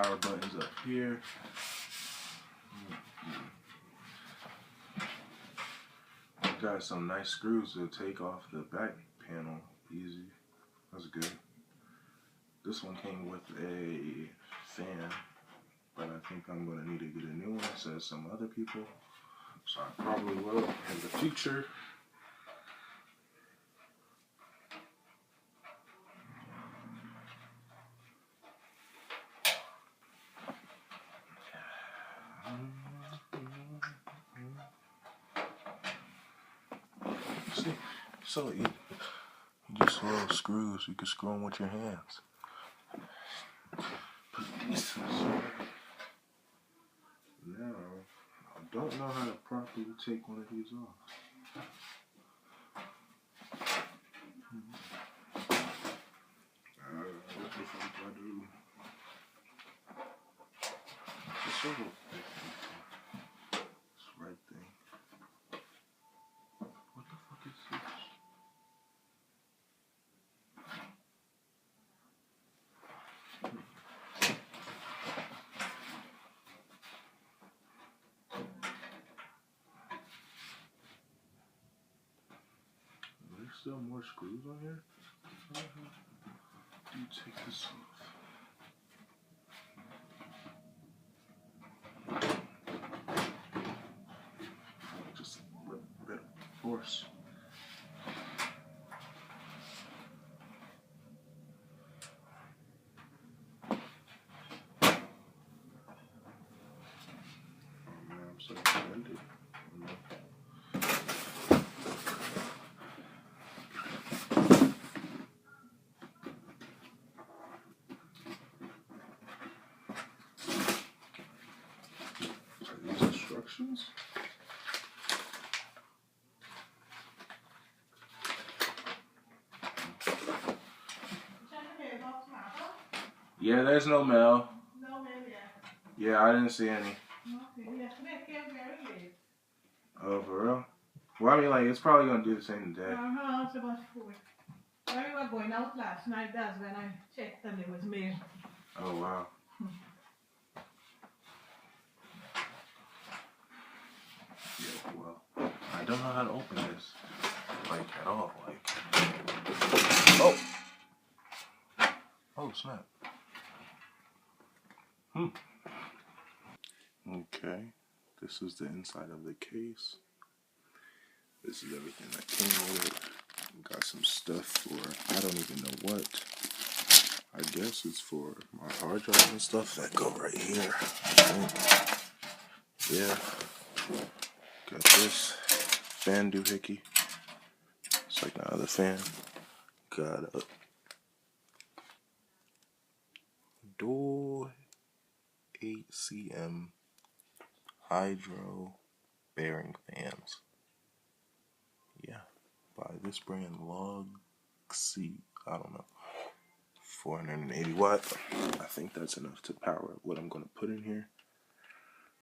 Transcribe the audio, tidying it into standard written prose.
power buttons up here. Got some nice screws to take off the back panel easy. That's good. This one came with a fan, but I think I'm going to need to get a new one, says some other people. So I probably will in the future. See, so you just little screws. You can screw them with your hands. Now, I don't know how to properly take one of these off. What the fuck do I do? It's a little thick. This right thing. What the fuck is this? There's still more screws on here? How do you take this off? Just a little bit of force. Oh man, I'm so offended. Instructions? Yeah, there's no mail. No mail yet. Yeah, I didn't see any. Okay, yesterday it came very late. Oh, for real? Well, I mean, like, it's probably gonna do the same day. It's about 4. When we were going out last night, that's when I checked and it was mail. Oh, wow. Yeah, well, I don't know how to open this, like, at all, like, oh! Oh, snap. Okay, this is the inside of the case. This is everything that came with it. Got some stuff for, I don't even know what. I guess it's for my hard drive and stuff that go right here, I think. Yeah. Got this fan doohickey. It's like my other fan. Got a Dual 8cm hydro bearing fans. Yeah, by this brand, Log C. I don't know. 480 watt. I think that's enough to power what I'm going to put in here.